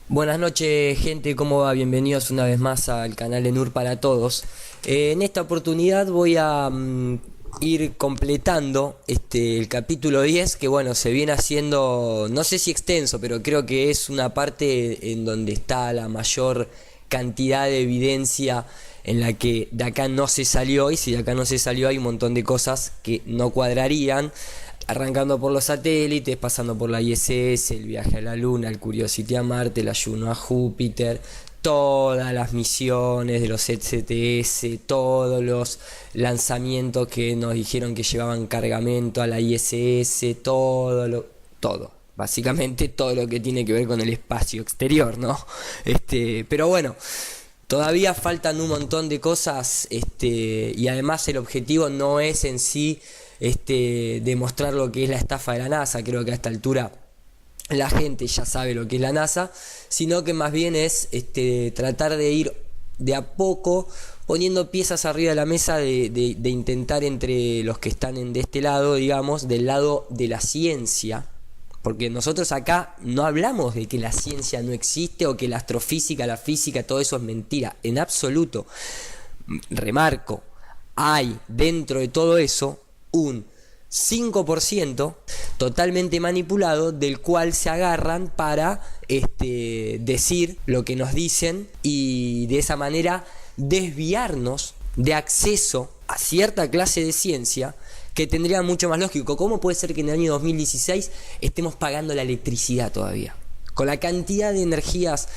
Buenas noches, gente, ¿cómo va? Bienvenidos una vez más al canal de Nur para Todos. En esta oportunidad voy a ir completando el capítulo 10, que bueno, se viene haciendo, no sé si extenso, pero creo que es una parte en donde está la mayor cantidad de evidencia en la que de acá no se salió, y si de acá no se salió hay un montón de cosas que no cuadrarían. Arrancando por los satélites, pasando por la ISS, el viaje a la Luna, el Curiosity a Marte, el ayuno a Júpiter, todas las misiones de los ECTS, todos los lanzamientos que nos dijeron que llevaban cargamento a la ISS, todo. Básicamente todo lo que tiene que ver con el espacio exterior, ¿no? Pero bueno, todavía faltan un montón de cosas, y además el objetivo no es en sí demostrar lo que es la estafa de la NASA. Creo que a esta altura la gente ya sabe lo que es la NASA, sino que más bien es tratar de ir de a poco poniendo piezas arriba de la mesa, de intentar entre los que están de este lado, digamos, del lado de la ciencia. Porque nosotros acá no hablamos de que la ciencia no existe o que la astrofísica, la física, todo eso es mentira. En absoluto. Remarco, hay dentro de todo eso un 5% totalmente manipulado, del cual se agarran para decir lo que nos dicen y de esa manera desviarnos de acceso a cierta clase de ciencia que tendría mucho más lógico. ¿Cómo puede ser que en el año 2016 estemos pagando la electricidad todavía? Con la cantidad de energías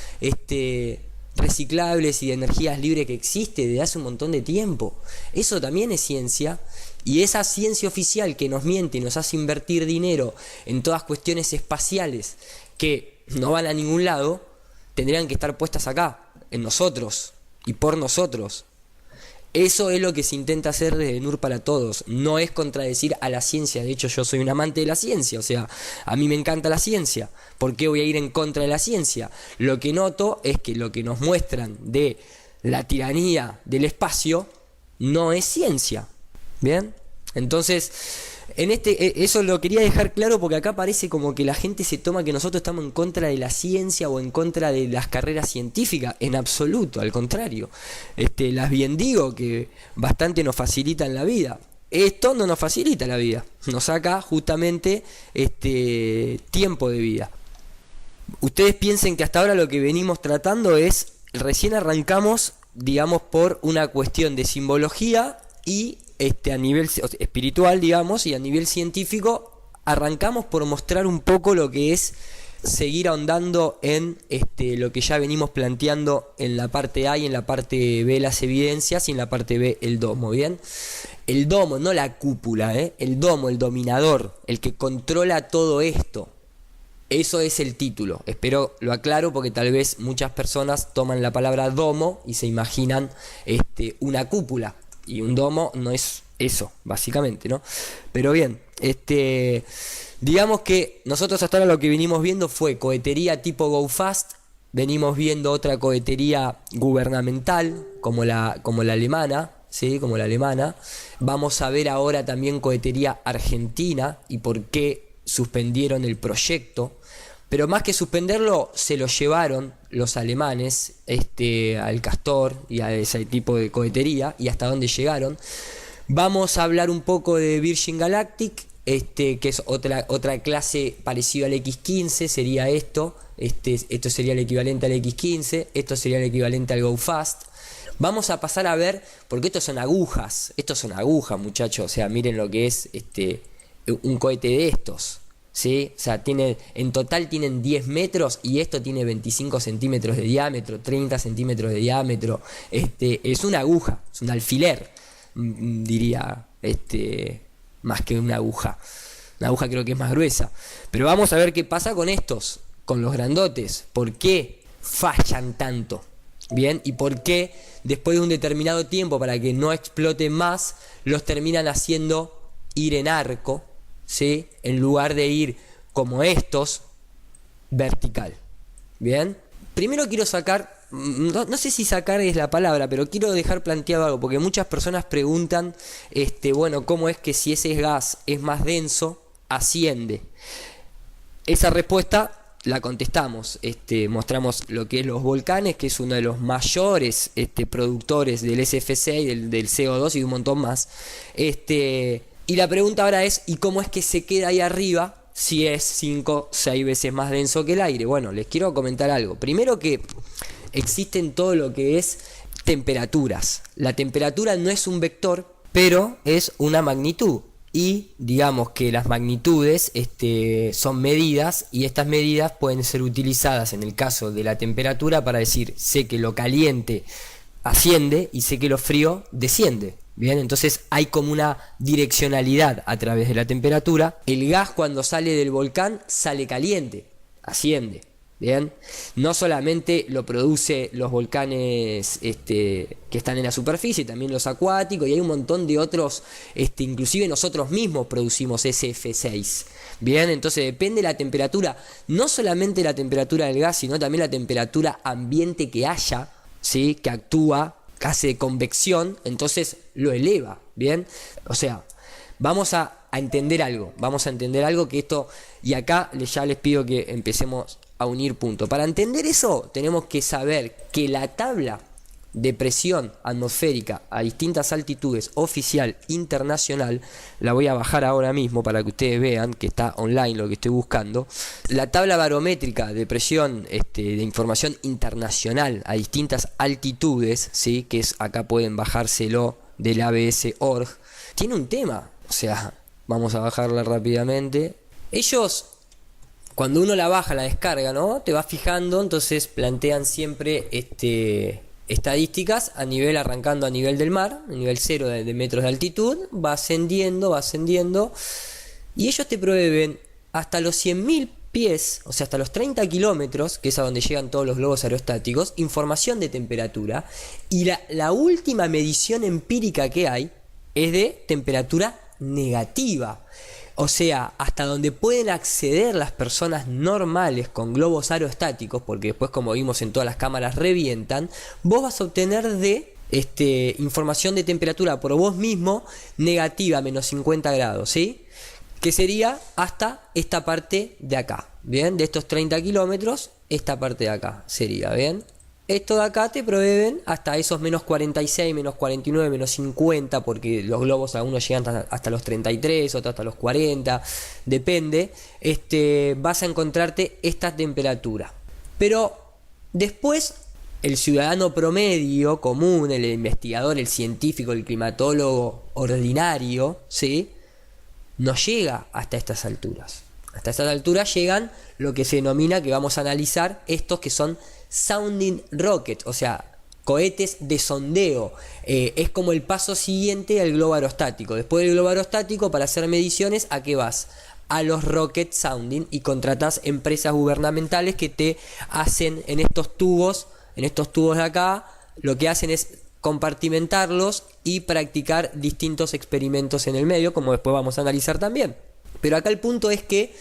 reciclables y de energías libres que existe desde hace un montón de tiempo. Eso también es ciencia. Y esa ciencia oficial que nos miente y nos hace invertir dinero en todas cuestiones espaciales que no van a ningún lado, tendrían que estar puestas acá, en nosotros y por nosotros. Eso es lo que se intenta hacer desde NUR para Todos. No es contradecir a la ciencia. De hecho, yo soy un amante de la ciencia. O sea, a mí me encanta la ciencia. ¿Por qué voy a ir en contra de la ciencia? Lo que noto es que lo que nos muestran de la tiranía del espacio no es ciencia. ¿Bien? Entonces, eso lo quería dejar claro, porque acá parece como que la gente se toma que nosotros estamos en contra de la ciencia o en contra de las carreras científicas. En absoluto, al contrario. Las bien digo que bastante nos facilitan la vida. Esto no nos facilita la vida, nos saca justamente tiempo de vida. Ustedes piensen que hasta ahora lo que venimos tratando es, recién arrancamos, digamos, por una cuestión de simbología y a nivel espiritual, digamos, y a nivel científico arrancamos por mostrar un poco lo que es seguir ahondando en lo que ya venimos planteando en la parte A y en la parte B las evidencias, y en la parte B el domo. Bien, el domo, no la cúpula, el domo, el dominador, el que controla todo esto. Eso es el título. Espero lo aclaro, porque tal vez muchas personas toman la palabra domo y se imaginan una cúpula. Y un domo no es eso, básicamente, ¿no? Pero bien, digamos que nosotros hasta ahora lo que venimos viendo fue cohetería tipo Go Fast. Venimos viendo otra cohetería gubernamental, como la alemana, ¿sí? Como la alemana. Vamos a ver ahora también cohetería argentina y por qué suspendieron el proyecto. Pero más que suspenderlo, se lo llevaron los alemanes al Castor y a ese tipo de cohetería, y hasta dónde llegaron. Vamos a hablar un poco de Virgin Galactic, que es otra clase parecida al X-15, sería esto. Esto sería el equivalente al X-15, esto sería el equivalente al Go Fast. Vamos a pasar a ver, porque estos son agujas, muchachos. O sea, miren lo que es un cohete de estos. ¿Sí? O sea, en total tienen 10 metros y esto tiene 25 centímetros de diámetro, 30 centímetros de diámetro. Es una aguja, es un alfiler, diría, más que una aguja. Una aguja creo que es más gruesa. Pero vamos a ver qué pasa con estos, con los grandotes. ¿Por qué fallan tanto? Bien, y por qué después de un determinado tiempo, para que no exploten más, los terminan haciendo ir en arco, ¿sí? En lugar de ir como estos, vertical. Bien, primero quiero sacar, no sé si sacar es la palabra, pero quiero dejar planteado algo, porque muchas personas preguntan, bueno, ¿cómo es que si ese gas es más denso, asciende? Esa respuesta la contestamos, mostramos lo que es los volcanes, que es uno de los mayores productores del SF6, del CO2 y un montón más. Y la pregunta ahora es, ¿y cómo es que se queda ahí arriba si es 5 o 6 veces más denso que el aire? Bueno, les quiero comentar algo. Primero que existen todo lo que es temperaturas. La temperatura no es un vector, pero es una magnitud. Y digamos que las magnitudes son medidas, y estas medidas pueden ser utilizadas en el caso de la temperatura para decir, sé que lo caliente asciende y sé que lo frío desciende. Bien, entonces hay como una direccionalidad a través de la temperatura. El gas cuando sale del volcán sale caliente, asciende. Bien, no solamente lo produce los volcanes que están en la superficie, también los acuáticos, y hay un montón de otros, inclusive nosotros mismos producimos SF6. Bien, entonces depende de la temperatura, no solamente la temperatura del gas, sino también la temperatura ambiente que haya, ¿sí? Que actúa, que hace de convección, entonces lo eleva. Bien, o sea, vamos a entender algo, que esto, y acá ya les pido que empecemos a unir puntos. Para entender eso tenemos que saber que la tabla de presión atmosférica a distintas altitudes oficial internacional, la voy a bajar ahora mismo para que ustedes vean que está online lo que estoy buscando. La tabla barométrica de presión de información internacional a distintas altitudes, ¿sí? Que es, acá pueden bajárselo del ABS.org, tiene un tema, o sea, vamos a bajarla rápidamente. Ellos, cuando uno la baja, la descarga, ¿no? Te vas fijando, entonces plantean siempre estadísticas arrancando a nivel del mar, a nivel 0 de metros de altitud, va ascendiendo, y ellos te proveen hasta los 100.000 pies, o sea, hasta los 30 kilómetros, que es a donde llegan todos los globos aerostáticos, información de temperatura, y la última medición empírica que hay es de temperatura negativa. O sea, hasta donde pueden acceder las personas normales con globos aerostáticos, porque después, como vimos en todas las cámaras, revientan, vos vas a obtener de información de temperatura por vos mismo negativa, menos 50 grados, ¿sí? Que sería hasta esta parte de acá, ¿bien? De estos 30 kilómetros, esta parte de acá sería, ¿bien? Esto de acá te proveen hasta esos menos 46, menos 49, menos 50, porque los globos algunos llegan hasta los 33, otros hasta los 40, depende. Vas a encontrarte esta temperatura. Pero después, el ciudadano promedio, común, el investigador, el científico, el climatólogo ordinario, ¿sí? No llega hasta estas alturas. Hasta estas alturas llegan lo que se denomina, que vamos a analizar, estos que son sounding rocket, o sea, cohetes de sondeo. Es como el paso siguiente al globo aerostático. Después del globo aerostático, para hacer mediciones, ¿a qué vas? A los rocket sounding, y contratás empresas gubernamentales que te hacen en estos tubos de acá, lo que hacen es compartimentarlos y practicar distintos experimentos en el medio, como después vamos a analizar también. Pero acá el punto es que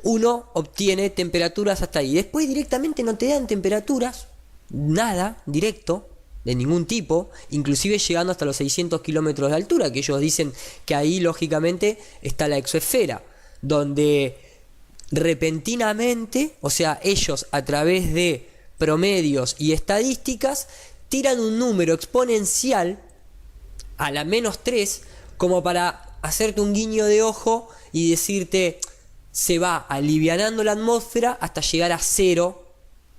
uno obtiene temperaturas hasta ahí. Después directamente no te dan temperaturas, nada, directo, de ningún tipo, inclusive llegando hasta los 600 kilómetros de altura, que ellos dicen que ahí lógicamente está la exoesfera, donde repentinamente, o sea, ellos a través de promedios y estadísticas tiran un número exponencial a la menos 3 como para hacerte un guiño de ojo y decirte, se va alivianando la atmósfera hasta llegar a 0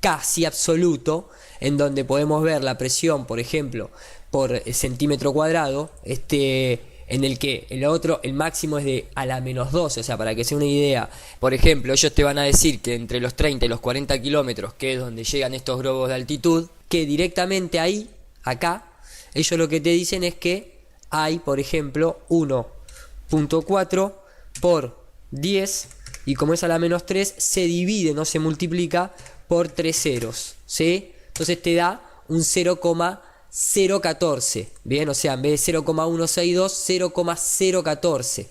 casi absoluto, en donde podemos ver la presión, por ejemplo, por centímetro cuadrado, en el que el máximo es de a la menos 12, o sea, para que sea una idea, por ejemplo, ellos te van a decir que entre los 30 y los 40 kilómetros, que es donde llegan estos globos de altitud, que directamente ahí, acá, ellos lo que te dicen es que hay, por ejemplo, 1.4 por 10, y como es a la menos 3, se divide, no se multiplica por 3 ceros, ¿sí? Entonces te da un 0,014, bien, o sea, en vez de 0,162, 0,014.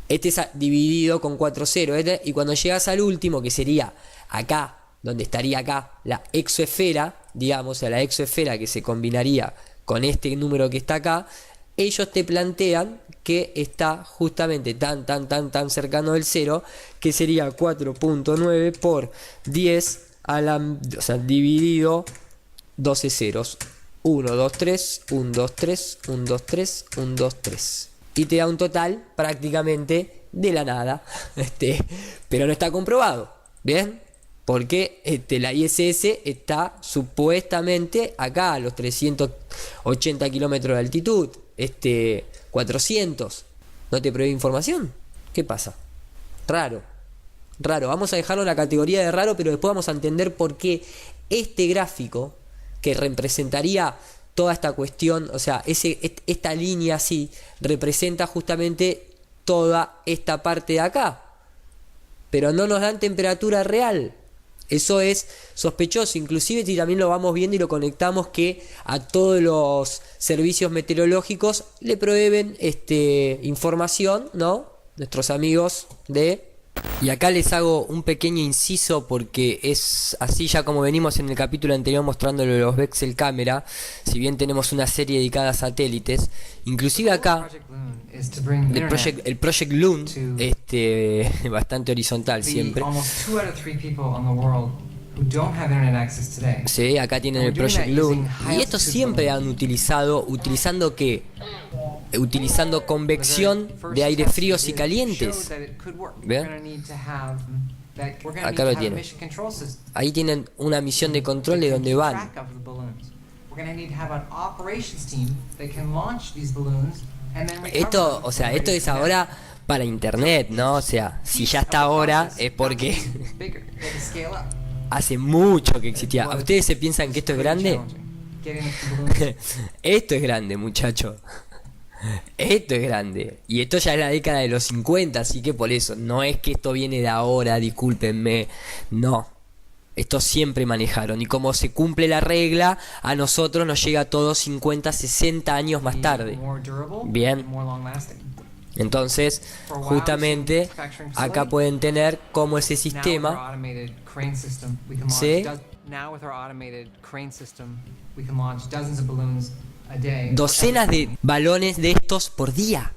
Este es dividido con 4 ceros, y cuando llegas al último, que sería acá, donde estaría acá la exoesfera, digamos, a la exoesfera que se combinaría con este número que está acá, ellos te plantean que está justamente tan cercano del 0, que sería 4.9 por 10 a la, o sea, dividido 12 ceros. 1, 2, 3, 1, 2, 3, 1, 2, 3, 1, 2, 3. Y te da un total prácticamente de la nada. Pero no está comprobado. ¿Bien? Porque la ISS está supuestamente acá a los 380 kilómetros de altitud. 400. ¿No te provee información? ¿Qué pasa? Raro. Vamos a dejarlo en la categoría de raro, pero después vamos a entender por qué este gráfico, que representaría toda esta cuestión, o sea, esta línea así, representa justamente toda esta parte de acá. Pero no nos dan temperatura real. Eso es sospechoso, inclusive si también lo vamos viendo y lo conectamos que a todos los servicios meteorológicos le proveen información, ¿no? Nuestros amigos de... Y acá les hago un pequeño inciso porque es así ya como venimos en el capítulo anterior mostrándolo de los Bexel Camera, si bien tenemos una serie dedicada a satélites, inclusive acá el Project Loon, bastante horizontal siempre. Sí, acá tienen el Project Loon. Y esto siempre han utilizando ¿qué? Utilizando convección de aires fríos y calientes. ¿Ven? Acá lo tienen. Ahí tienen una misión de control de dónde van. Esto, o sea, esto es ahora para internet, ¿no? O sea, si ya está ahora es porque hace mucho que existía. ¿A ustedes se piensan que esto es grande? Esto es grande, muchacho. Esto es grande. Y esto ya es la década de los 50, así que por eso, no es que esto viene de ahora, discúlpenme. No. Esto siempre manejaron. Y como se cumple la regla, a nosotros nos llega todo 50, 60 años más tarde. Bien. Entonces, justamente, acá pueden tener cómo ese sistema... ¿Sí? Docenas de balones de estos por día.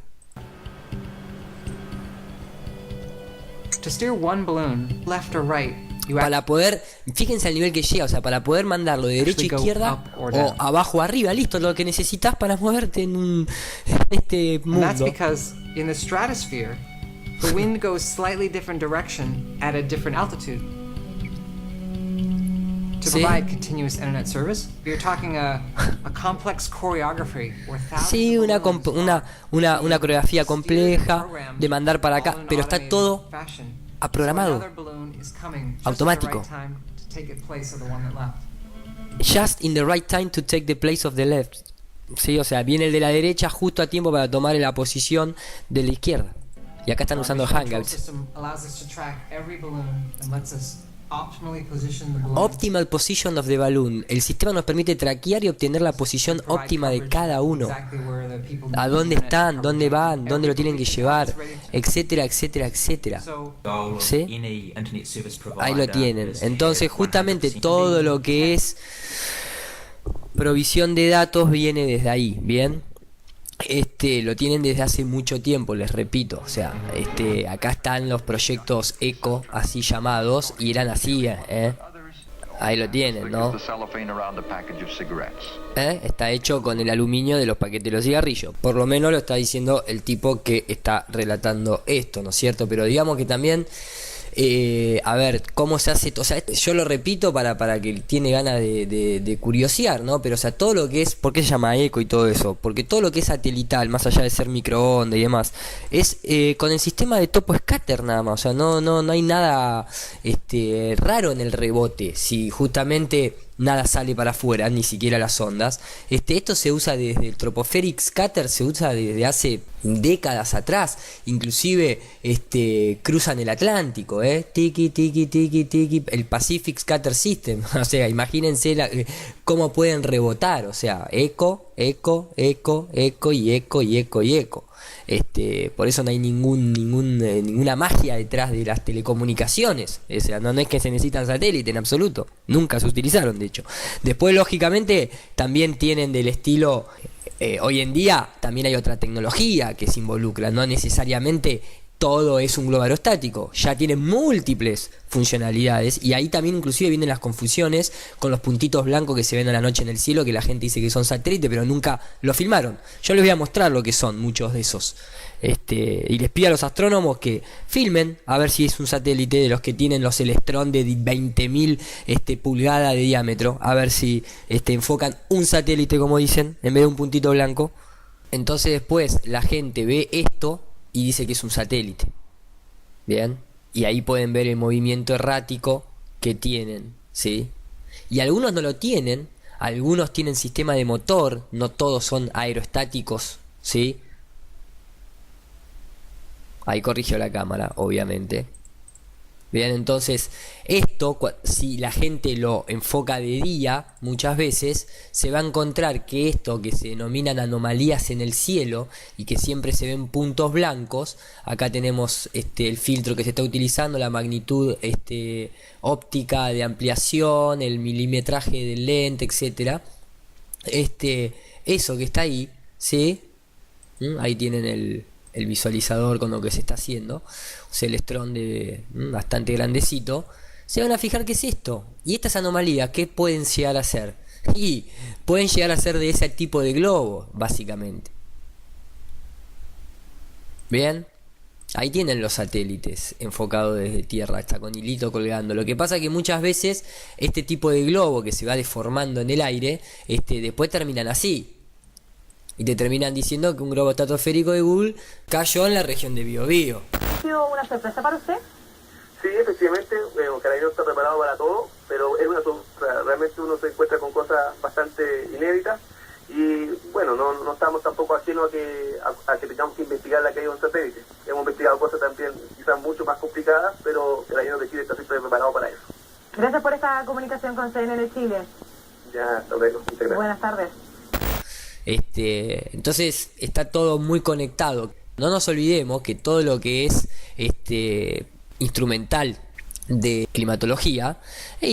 Para poder, fíjense al nivel que llega, o sea, para poder mandarlo de derecha a izquierda o abajo a arriba, listo, lo que necesitas para moverte en este mundo. And that's because in the stratosphere, the wind goes slightly different direction at a different altitude. To provide continuous internet service, you're talking a complex choreography where sí, una coreografía compleja de mandar para acá, pero está todo programado, automático. Just in the right time to take the place of the left. Sí, o sea, viene el de la derecha justo a tiempo para tomar la posición de la izquierda. Y acá están usando Hangouts. Optimal position of the balloon. El sistema nos permite traquear y obtener la posición óptima de cada uno. A dónde están, dónde van, dónde lo tienen que llevar, etcétera, etcétera, etcétera. ¿Sí? Ahí lo tienen. Entonces, justamente todo lo que es provisión de datos viene desde ahí, ¿bien? Lo tienen desde hace mucho tiempo, les repito. O sea, acá están los proyectos ECO, así llamados, y eran así, Ahí lo tienen, ¿no? Está hecho con el aluminio de los paquetes de los cigarrillos. Por lo menos lo está diciendo el tipo que está relatando esto, ¿no es cierto? Pero digamos que también... a ver, cómo se hace, o sea, yo lo repito para que tiene ganas de curiosear, ¿no? Pero, o sea, todo lo que es, ¿por qué se llama eco y todo eso? Porque todo lo que es satelital, más allá de ser microondas y demás, es con el sistema de topo scatter nada más, o sea, no hay nada raro en el rebote, si justamente nada sale para afuera, ni siquiera las ondas. Esto se usa desde el Tropospheric Scatter, se usa desde hace décadas atrás, inclusive cruzan el Atlántico, tiki tiki tiki tiki, el Pacific Scatter System. O sea, imagínense cómo pueden rebotar, o sea, eco, eco, eco, eco y eco y eco y eco. Por eso no hay ninguna magia detrás de las telecomunicaciones. O sea, no es que se necesitan satélites en absoluto. Nunca se utilizaron, de hecho. Después, lógicamente, también tienen del estilo... hoy en día también hay otra tecnología que se involucra. No necesariamente todo es un globo aerostático, ya tiene múltiples funcionalidades, y ahí también inclusive vienen las confusiones con los puntitos blancos que se ven a la noche en el cielo, que la gente dice que son satélites, pero nunca lo filmaron. Yo les voy a mostrar lo que son muchos de esos, y les pido a los astrónomos que filmen a ver si es un satélite de los que tienen los Celestron de 20.000 pulgadas de diámetro, a ver si enfocan un satélite, como dicen, en vez de un puntito blanco. Entonces después la gente ve esto y dice que es un satélite. Bien, y ahí pueden ver el movimiento errático que tienen, ¿sí? Y algunos no lo tienen, algunos tienen sistema de motor, no todos son aerostáticos, ¿sí? Ahí corrigió la cámara, obviamente. Bien, entonces esto, si la gente lo enfoca de día, muchas veces se va a encontrar que esto que se denominan anomalías en el cielo y que siempre se ven puntos blancos, acá tenemos el filtro que se está utilizando, la magnitud óptica de ampliación, el milimetraje del lente, etcétera. Eso que está ahí, ¿sí? Ahí tienen el visualizador con lo que se está haciendo, un Celestron de bastante grandecito. Se van a fijar qué es esto, y estas anomalías qué pueden llegar a ser, y pueden llegar a ser de ese tipo de globo, básicamente. Bien, ahí tienen los satélites enfocados desde tierra, está con hilito colgando. Lo que pasa es que muchas veces este tipo de globo que se va deformando en el aire, después terminan así. Y te terminan diciendo que un globo estratosférico de Google cayó en la región de Biobío. ¿Ha sido una sorpresa para usted? Sí, efectivamente, Carabineros está preparado para todo, pero es una sorpresa. Realmente uno se encuentra con cosas bastante inéditas y bueno, no estamos tampoco ajenos a que tengamos que investigar la caída de un satélite. Hemos investigado cosas también quizás mucho más complicadas, pero Carabineros de Chile está siempre preparado para eso. Gracias por esta comunicación con CNN Chile. Ya, hasta luego. Muchas gracias. Buenas tardes. Entonces está todo muy conectado. No nos olvidemos que todo lo que es instrumental de climatología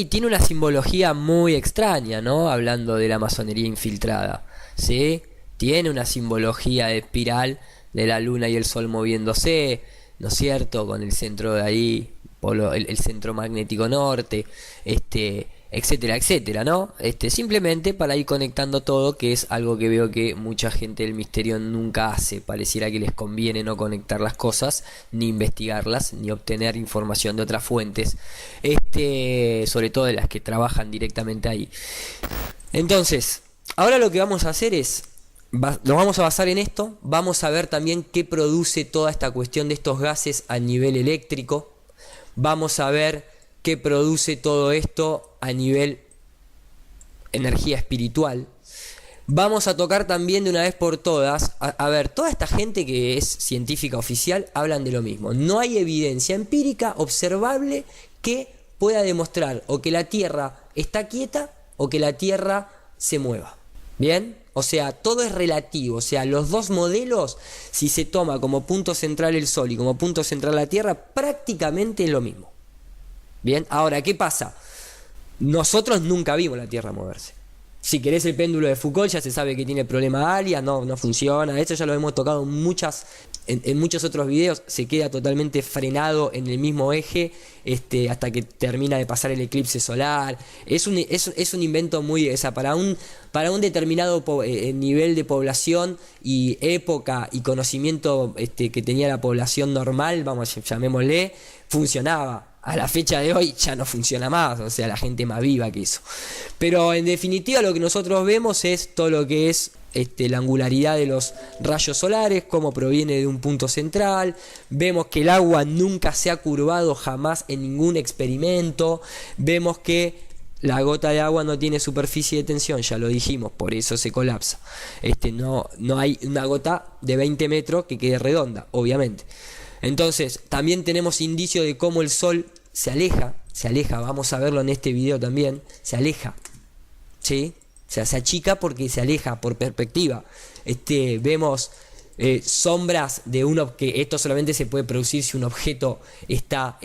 tiene una simbología muy extraña, ¿no? Hablando de la masonería infiltrada, ¿sí? Tiene una simbología de espiral de la luna y el sol moviéndose, ¿no es cierto? Con el centro de ahí, el centro magnético norte, etcétera, etcétera, ¿no? Simplemente para ir conectando todo, que es algo que veo que mucha gente del misterio nunca hace. Pareciera que les conviene no conectar las cosas, ni investigarlas, ni obtener información de otras fuentes, sobre todo de las que trabajan directamente ahí. Entonces, ahora lo que vamos a hacer es, nos vamos a basar en esto, vamos a ver también qué produce toda esta cuestión de estos gases a nivel eléctrico, vamos a ver qué produce todo esto a nivel energía espiritual. Vamos a tocar también de una vez por todas, a ver, toda esta gente que es científica oficial hablan de lo mismo. No hay evidencia empírica observable que pueda demostrar o que la Tierra está quieta o que la Tierra se mueva. ¿Bien? O sea, todo es relativo. O sea, los dos modelos, si se toma como punto central el Sol y como punto central la Tierra, prácticamente es lo mismo. Bien, ahora, ¿qué pasa? Nosotros nunca vimos la Tierra moverse. Si querés el péndulo de Foucault, ya se sabe que tiene problema alias, no funciona. Esto ya lo hemos tocado en muchos otros videos. Se queda totalmente frenado en el mismo eje hasta que termina de pasar el eclipse solar. Es un invento muy... para un determinado nivel de población y época y conocimiento que tenía la población normal, llamémosle, funcionaba. A la fecha de hoy ya no funciona más, o sea, la gente más viva que eso. Pero en definitiva lo que nosotros vemos es todo lo que es la angularidad de los rayos solares, cómo proviene de un punto central. Vemos que el agua nunca se ha curvado jamás en ningún experimento. Vemos que la gota de agua no tiene superficie de tensión, ya lo dijimos, por eso se colapsa. No hay una gota de 20 metros que quede redonda, obviamente. Entonces, también tenemos indicios de cómo el Sol se aleja, vamos a verlo en este video también, se aleja, ¿sí? O sea, se achica porque se aleja por perspectiva. Vemos sombras de que esto solamente se puede producir si un objeto está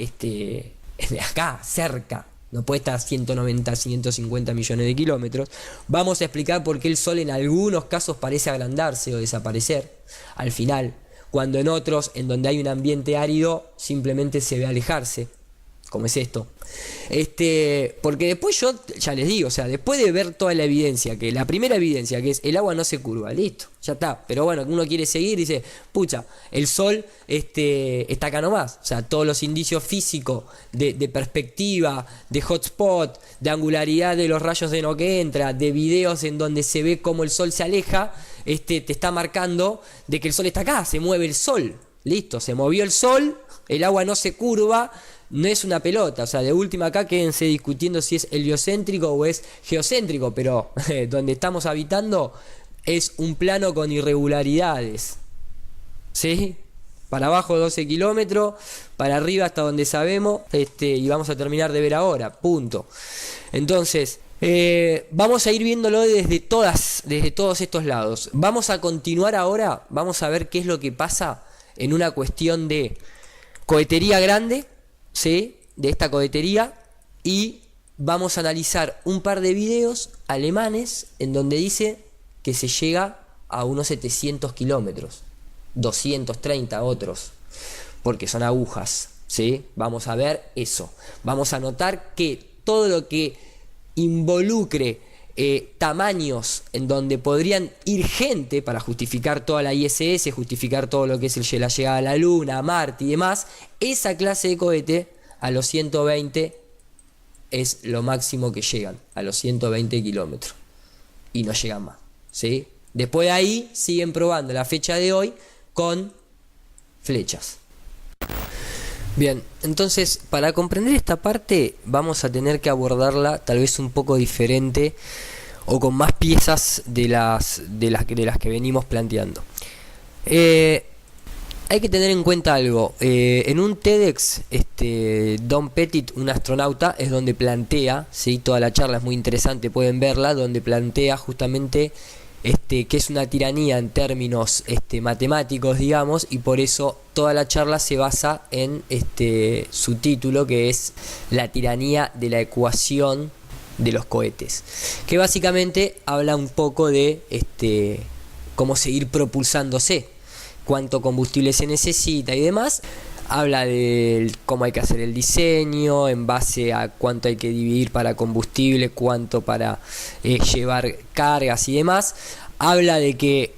acá, cerca. No puede estar a 190, 150 millones de kilómetros. Vamos a explicar por qué el Sol en algunos casos parece agrandarse o desaparecer al final, cuando en otros, en donde hay un ambiente árido, simplemente se ve alejarse, como es esto. Porque después yo ya les digo, o sea, después de ver toda la evidencia, que la primera evidencia, que es el agua no se curva, listo, ya está. Pero bueno, uno quiere seguir y dice, pucha, el Sol está acá nomás. O sea, todos los indicios físicos de perspectiva, de hotspot, de angularidad de los rayos de no que entra, de videos en donde se ve cómo el Sol se aleja, te está marcando de que el Sol está acá, se mueve el Sol. Listo, se movió el Sol, el agua no se curva. No es una pelota, o sea, de última acá quédense discutiendo si es heliocéntrico o es geocéntrico, pero donde estamos habitando es un plano con irregularidades, ¿sí? Para abajo 12 kilómetros, para arriba hasta donde sabemos, y vamos a terminar de ver ahora, punto. Entonces, vamos a ir viéndolo desde todos estos lados. Vamos a continuar ahora, vamos a ver qué es lo que pasa en una cuestión de cohetería grande, ¿sí? De esta cohetería, y vamos a analizar un par de videos alemanes en donde dice que se llega a unos 700 kilómetros, 230 otros, porque son agujas, ¿sí? Vamos a ver eso, vamos a notar que todo lo que involucre tamaños en donde podrían ir gente para justificar toda la ISS, justificar todo lo que es la llegada a la Luna, a Marte y demás, esa clase de cohete a los 120 es lo máximo que llegan, a los 120 kilómetros, y no llegan más, ¿sí? Después de ahí siguen probando la fecha de hoy con flechas. Bien, entonces para comprender esta parte vamos a tener que abordarla tal vez un poco diferente o con más piezas de las que venimos planteando. Hay que tener en cuenta algo. En un TEDx, Don Pettit, un astronauta, es donde plantea, ¿sí? Toda la charla es muy interesante, pueden verla, donde plantea justamente que es una tiranía en términos matemáticos, digamos, y por eso toda la charla se basa en su título, que es La tiranía de la ecuación de los cohetes, que básicamente habla un poco de cómo seguir propulsándose, cuánto combustible se necesita y demás. Habla de cómo hay que hacer el diseño, en base a cuánto hay que dividir para combustible, cuánto para llevar cargas y demás. Habla de que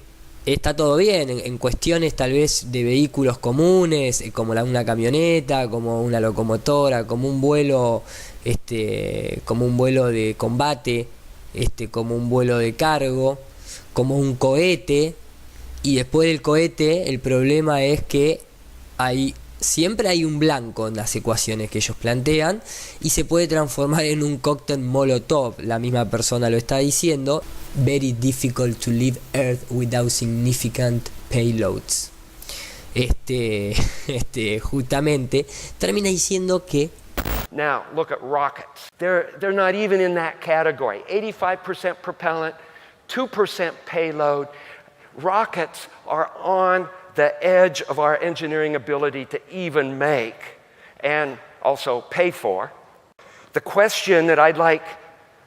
está todo bien en cuestiones tal vez de vehículos comunes, como una camioneta, como una locomotora, como un vuelo, como un vuelo de combate, como un vuelo de cargo, como un cohete. Y después del cohete, el problema es que siempre hay un blanco en las ecuaciones que ellos plantean y se puede transformar en un cóctel molotov. La misma persona lo está diciendo. Very difficult to leave Earth without significant payloads. Justamente termina diciendo que now look at rockets. They're not even in that category. 85% propellant, 2% payload. Rockets are on the edge of our engineering ability to even make and also pay for. The question that I'd like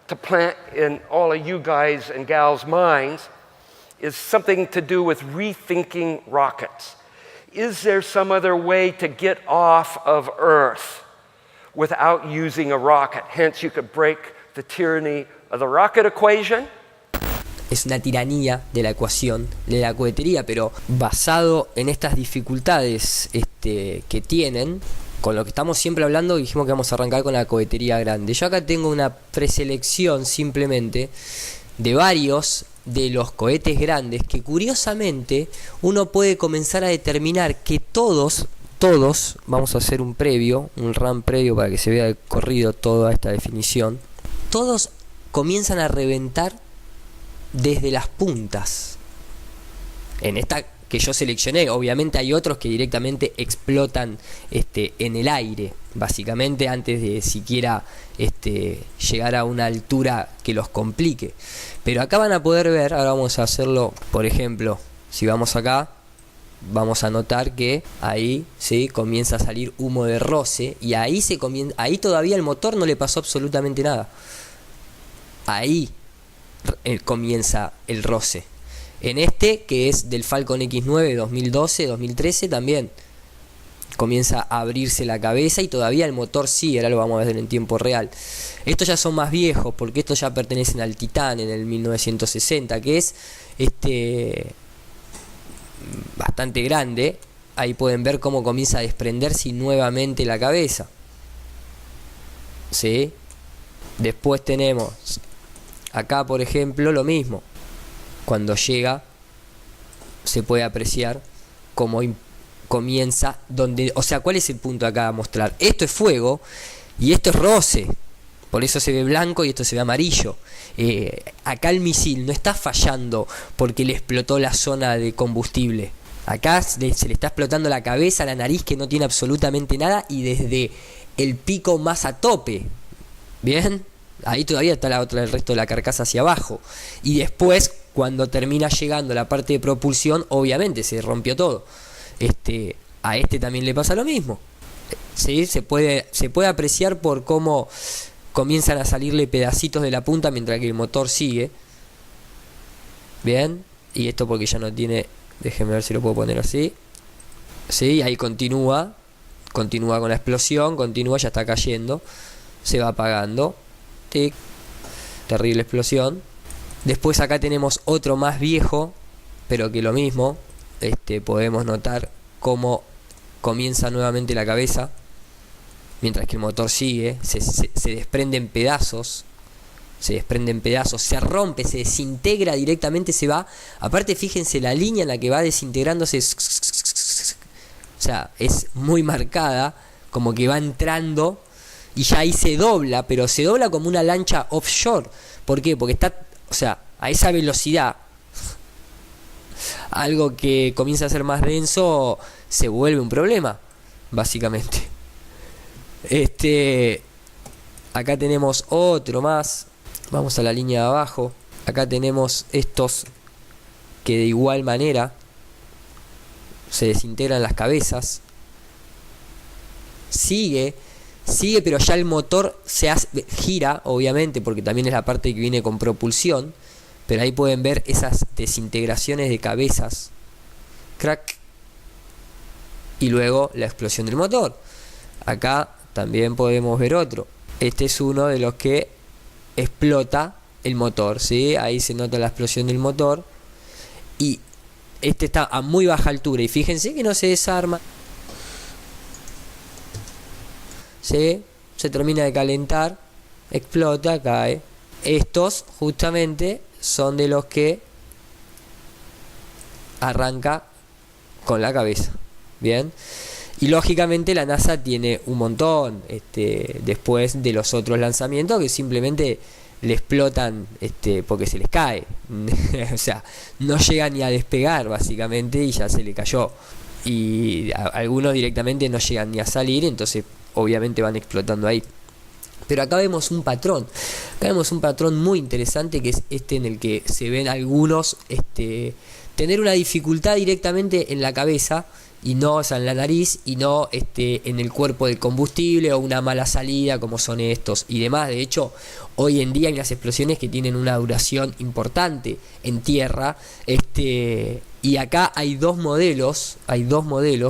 to plant in all of you guys and gals' minds is something to do with rethinking rockets. Is there some other way to get off of Earth without using a rocket? Hence, you could break the tyranny of the rocket equation. Es una tiranía de la ecuación de la cohetería, pero basado en estas dificultades que tienen, con lo que estamos siempre hablando, dijimos que vamos a arrancar con la cohetería grande. Yo acá tengo una preselección simplemente de varios de los cohetes grandes que curiosamente uno puede comenzar a determinar que todos, vamos a hacer un run previo para que se vea de corrido toda esta definición, todos comienzan a reventar desde las puntas. En esta que yo seleccioné, obviamente hay otros que directamente explotan en el aire, básicamente antes de siquiera llegar a una altura que los complique. Pero acá van a poder ver, ahora vamos a hacerlo, por ejemplo, si vamos acá, vamos a notar que ahí ¿sí? comienza a salir humo de roce, y ahí ahí todavía el motor no le pasó absolutamente nada. Ahí comienza el roce. En este, que es del Falcon X9 2012-2013, también comienza a abrirse la cabeza y todavía el motor sigue, ahora lo vamos a ver en tiempo real. Estos ya son más viejos, porque estos ya pertenecen al Titan en el 1960, que es bastante grande. Ahí pueden ver cómo comienza a desprenderse nuevamente la cabeza. ¿Sí? Después tenemos acá, por ejemplo, lo mismo. Cuando llega, se puede apreciar cómo comienza, o sea, ¿cuál es el punto acá a mostrar? Esto es fuego y esto es roce. Por eso se ve blanco y esto se ve amarillo. Acá el misil no está fallando porque le explotó la zona de combustible. Acá se le está explotando la cabeza, la nariz, que no tiene absolutamente nada, y desde el pico más a tope. ¿Bien? Ahí todavía está el resto de la carcasa hacia abajo. Y después, cuando termina llegando la parte de propulsión, obviamente se rompió todo. A este también le pasa lo mismo. ¿Sí? Se puede apreciar por cómo comienzan a salirle pedacitos de la punta mientras que el motor sigue. Bien. Y esto porque ya no tiene... Déjenme ver si lo puedo poner así. Sí, ahí continúa con la explosión, ya está cayendo, se va apagando. Tic. Terrible explosión. Después acá tenemos otro más viejo, pero que lo mismo. Podemos notar cómo comienza nuevamente la cabeza, mientras que el motor sigue, se desprende en pedazos. Se rompe, se desintegra directamente, se va. Aparte, fíjense la línea en la que va desintegrándose. O sea, es muy marcada, como que va entrando y ya ahí se dobla, pero se dobla como una lancha offshore. ¿Por qué? Porque está, o sea, a esa velocidad, algo que comienza a ser más denso se vuelve un problema, básicamente. Acá tenemos otro más. Vamos a la línea de abajo. Acá tenemos estos que de igual manera se desintegran las cabezas. Sigue, pero ya el motor gira, obviamente, porque también es la parte que viene con propulsión. Pero ahí pueden ver esas desintegraciones de cabezas. Crack. Y luego la explosión del motor. Acá también podemos ver otro. Este es uno de los que explota el motor, ¿sí? Ahí se nota la explosión del motor. Y este está a muy baja altura. Y fíjense que no se desarma. ¿Sí? Se termina de calentar. Explota, cae. Estos justamente son de los que arranca con la cabeza. Bien. Y lógicamente la NASA tiene un montón después de los otros lanzamientos que simplemente le explotan porque se les cae. O sea, no llega ni a despegar básicamente y ya se le cayó. Y algunos directamente no llegan ni a salir, entonces obviamente van explotando ahí. Pero acá vemos un patrón. Acá vemos un patrón muy interesante, que es en el que se ven algunos tener una dificultad directamente en la cabeza, y no, o sea, en la nariz, y no en el cuerpo del combustible, o una mala salida como son estos y demás. De hecho, hoy en día hay unas explosiones que tienen una duración importante en tierra, y acá hay dos modelos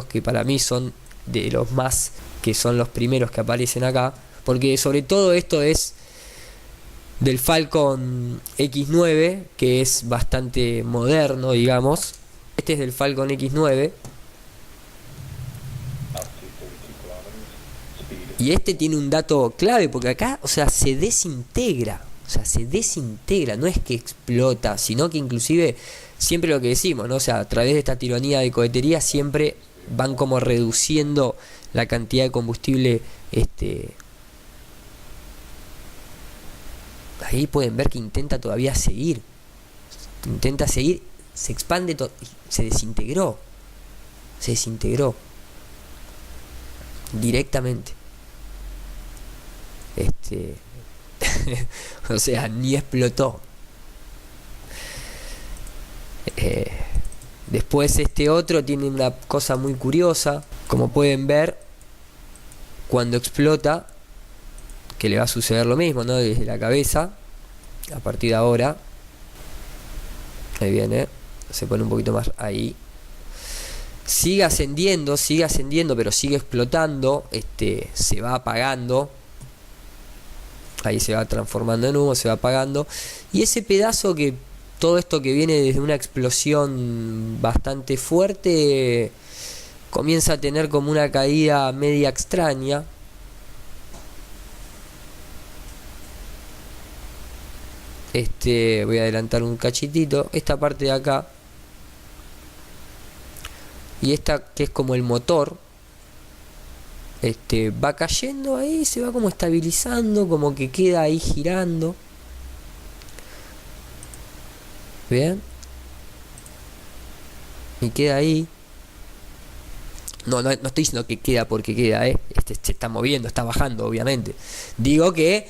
que para mí son de los más, que son los primeros que aparecen acá, porque sobre todo esto es del Falcon X9, que es bastante moderno, digamos. Este es del Falcon X9. Y tiene un dato clave, porque acá, o sea, se desintegra. O sea, se desintegra, no es que explota, sino que inclusive, siempre lo que decimos, ¿no? O sea, a través de esta tiranía de cohetería siempre van como reduciendo la cantidad de combustible. Ahí pueden ver que intenta todavía seguir. Se expande, se desintegró. Directamente. O sea, ni explotó. Después este otro tiene una cosa muy curiosa, como pueden ver, cuando explota, que le va a suceder lo mismo, ¿no? Desde la cabeza, a partir de ahora, ahí viene, se pone un poquito más ahí, sigue ascendiendo, pero sigue explotando, se va apagando, ahí se va transformando en humo, se va apagando, y ese pedazo que, todo esto que viene desde una explosión bastante fuerte, comienza a tener como una caída media extraña. Voy a adelantar un cachitito, esta parte de acá, y esta que es como el motor, va cayendo ahí, se va como estabilizando, como que queda ahí girando. Bien, y queda ahí. No estoy diciendo que queda porque queda, se está moviendo, está bajando, obviamente. Digo que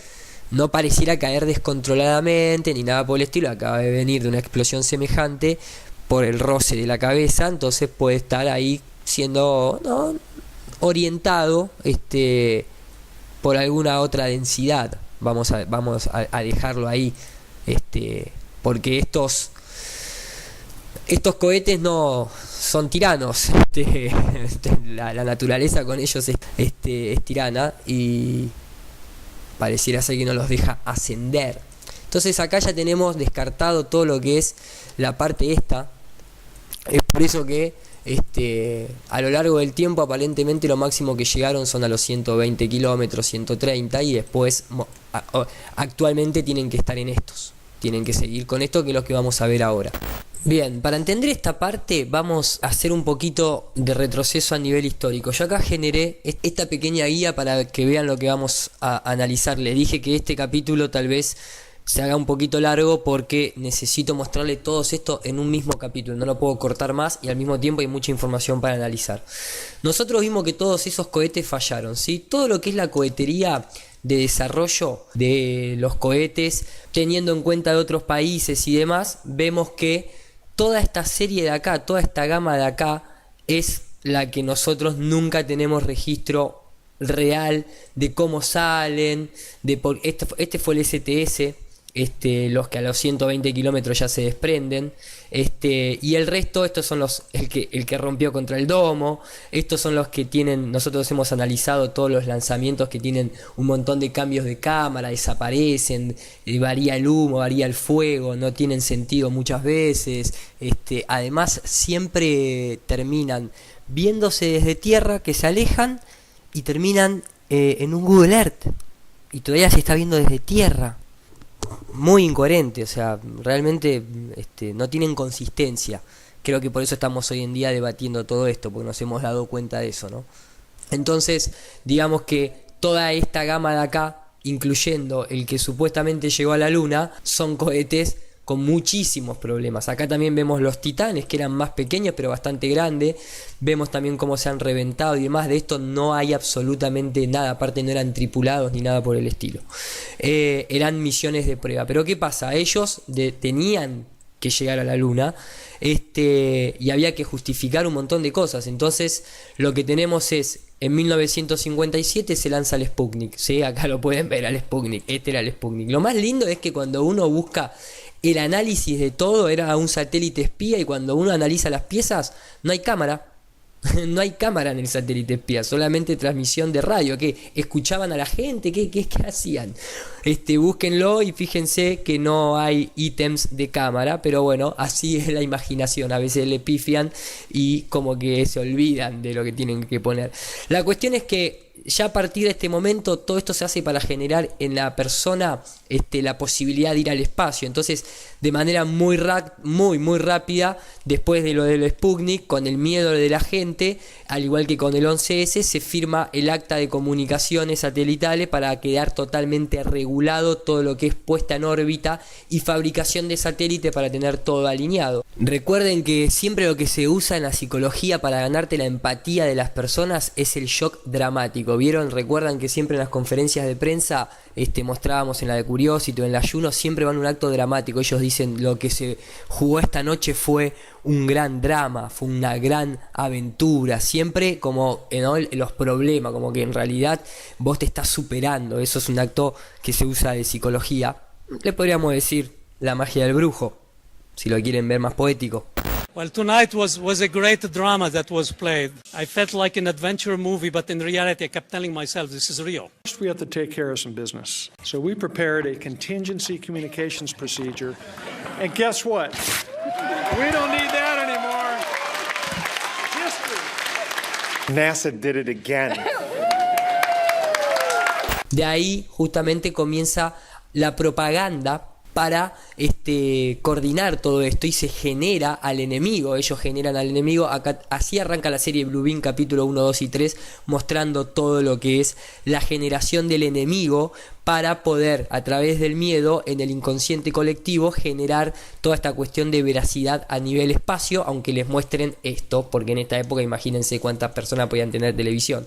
no pareciera caer descontroladamente ni nada por el estilo. Acaba de venir de una explosión semejante por el roce de la cabeza, entonces puede estar ahí siendo orientado por alguna otra densidad. Vamos a dejarlo ahí, porque estos cohetes no son tiranos, la naturaleza con ellos es tirana y pareciera ser que no los deja ascender. Entonces acá ya tenemos descartado todo lo que es la parte esta. Es por eso que a lo largo del tiempo aparentemente lo máximo que llegaron son a los 120 kilómetros, 130, y después actualmente tienen que estar en estos. Tienen que seguir con esto, que es lo que vamos a ver ahora. Bien, para entender esta parte vamos a hacer un poquito de retroceso a nivel histórico. Yo acá generé esta pequeña guía para que vean lo que vamos a analizar. Les dije que este capítulo tal vez se haga un poquito largo porque necesito mostrarle todo esto en un mismo capítulo. No lo puedo cortar más y al mismo tiempo hay mucha información para analizar. Nosotros vimos que todos esos cohetes fallaron, ¿sí? Todo lo que es la cohetería de desarrollo de los cohetes, teniendo en cuenta de otros países y demás, vemos que toda esta serie de acá, toda esta gama de acá, es la que nosotros nunca tenemos registro real de cómo salen, este fue el STS, los que a los 120 kilómetros ya se desprenden, y el resto, estos son el que rompió contra el domo, estos son los que tienen, nosotros hemos analizado todos los lanzamientos que tienen un montón de cambios de cámara, desaparecen, varía el humo, varía el fuego, no tienen sentido muchas veces, además siempre terminan viéndose desde tierra, que se alejan y terminan en un Google Earth, y todavía se está viendo desde tierra. Muy incoherente, o sea, realmente no tienen consistencia. Creo que por eso estamos hoy en día debatiendo todo esto, porque nos hemos dado cuenta de eso, ¿no? Entonces, digamos que toda esta gama de acá, incluyendo el que supuestamente llegó a la luna, son cohetes con muchísimos problemas. Acá también vemos los Titanes, que eran más pequeños pero bastante grandes. Vemos también cómo se han reventado y demás. De esto no hay absolutamente nada, aparte no eran tripulados ni nada por el estilo. Eran misiones de prueba. Pero ¿qué pasa? Ellos tenían que llegar a la luna, y había que justificar un montón de cosas. Entonces lo que tenemos es, en 1957 se lanza el Sputnik, ¿sí? Acá lo pueden ver al Sputnik, este era el Sputnik. Lo más lindo es que cuando uno busca el análisis de todo, era un satélite espía, y cuando uno analiza las piezas no hay cámara. No hay cámara en el satélite espía, solamente transmisión de radio. ¿Qué? ¿Escuchaban a la gente? ¿Qué hacían? Búsquenlo y fíjense que no hay ítems de cámara, pero bueno, así es la imaginación. A veces le pifian y como que se olvidan de lo que tienen que poner. La cuestión es que ya a partir de este momento todo esto se hace para generar en la persona la posibilidad de ir al espacio. Entonces, de manera muy rápida, después de lo del Sputnik, con el miedo de la gente, al igual que con el 11S, se firma el acta de comunicaciones satelitales para quedar totalmente regulado todo lo que es puesta en órbita y fabricación de satélite para tener todo alineado. Recuerden que siempre lo que se usa en la psicología para ganarte la empatía de las personas es el shock dramático. vieron, recuerdan que siempre en las conferencias de prensa mostrábamos en la de Curiosity o en la Juno, siempre van a un acto dramático. Ellos dicen, lo que se jugó esta noche fue un gran drama, fue una gran aventura, siempre como los problemas, como que en realidad vos te estás superando. Eso es un acto que se usa de psicología. Le podríamos decir la magia del brujo, si lo quieren ver más poético. Well, tonight was a great drama that was played. I felt like an adventure movie, but in reality, I kept telling myself, this is real. First, we have to take care of some business. So we prepared a contingency communications procedure. And guess what? We don't need that anymore. History. NASA did it again. De ahí justamente comienza la propaganda para coordinar todo esto y se genera al enemigo. Ellos generan al enemigo. Acá, así arranca la serie Blue Beam capítulo 1, 2 y 3, mostrando todo lo que es la generación del enemigo para poder, a través del miedo en el inconsciente colectivo, generar toda esta cuestión de veracidad a nivel espacio, aunque les muestren esto, porque en esta época imagínense cuántas personas podían tener televisión.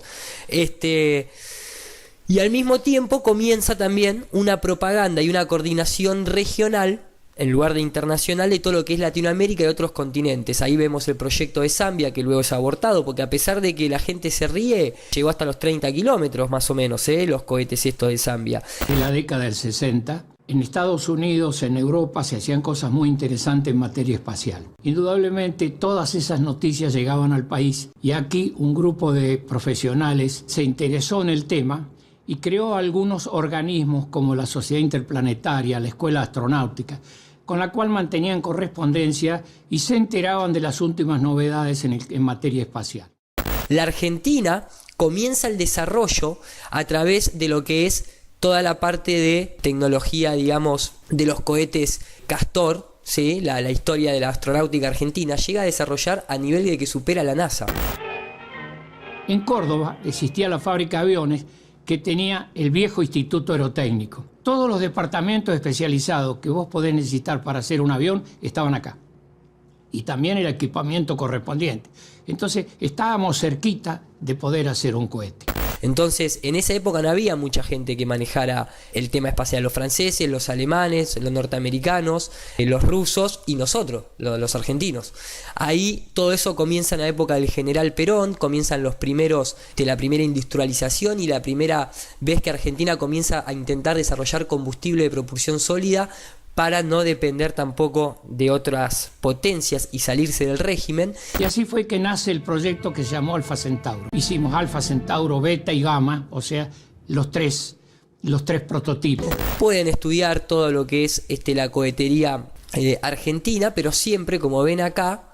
Y al mismo tiempo comienza también una propaganda y una coordinación regional, en lugar de internacional, de todo lo que es Latinoamérica y otros continentes. Ahí vemos el proyecto de Zambia, que luego es abortado, porque a pesar de que la gente se ríe, llegó hasta los 30 kilómetros más o menos, los cohetes estos de Zambia. En la década del 60, en Estados Unidos, en Europa, se hacían cosas muy interesantes en materia espacial. Indudablemente, todas esas noticias llegaban al país y aquí un grupo de profesionales se interesó en el tema y creó algunos organismos como la Sociedad Interplanetaria, la Escuela Astronáutica, con la cual mantenían correspondencia y se enteraban de las últimas novedades en materia espacial. La Argentina comienza el desarrollo a través de lo que es toda la parte de tecnología, digamos, de los cohetes Castor, ¿sí? La historia de la astronáutica argentina llega a desarrollar a nivel de que supera a la NASA. En Córdoba existía la fábrica de aviones que tenía el viejo Instituto Aerotécnico. Todos los departamentos especializados que vos podés necesitar para hacer un avión estaban acá. Y también el equipamiento correspondiente. Entonces estábamos cerquita de poder hacer un cohete. Entonces, en esa época no había mucha gente que manejara el tema espacial. Los franceses, los alemanes, los norteamericanos, los rusos y nosotros, los argentinos. Ahí todo eso comienza en la época del general Perón, comienzan los primeros de la primera industrialización y la primera vez que Argentina comienza a intentar desarrollar combustible de propulsión sólida para no depender tampoco de otras potencias y salirse del régimen. Y así fue que nace el proyecto que se llamó Alfa Centauro. Hicimos Alfa Centauro, Beta y Gamma, o sea, los tres prototipos. Pueden estudiar todo lo que es la cohetería argentina, pero siempre, como ven acá,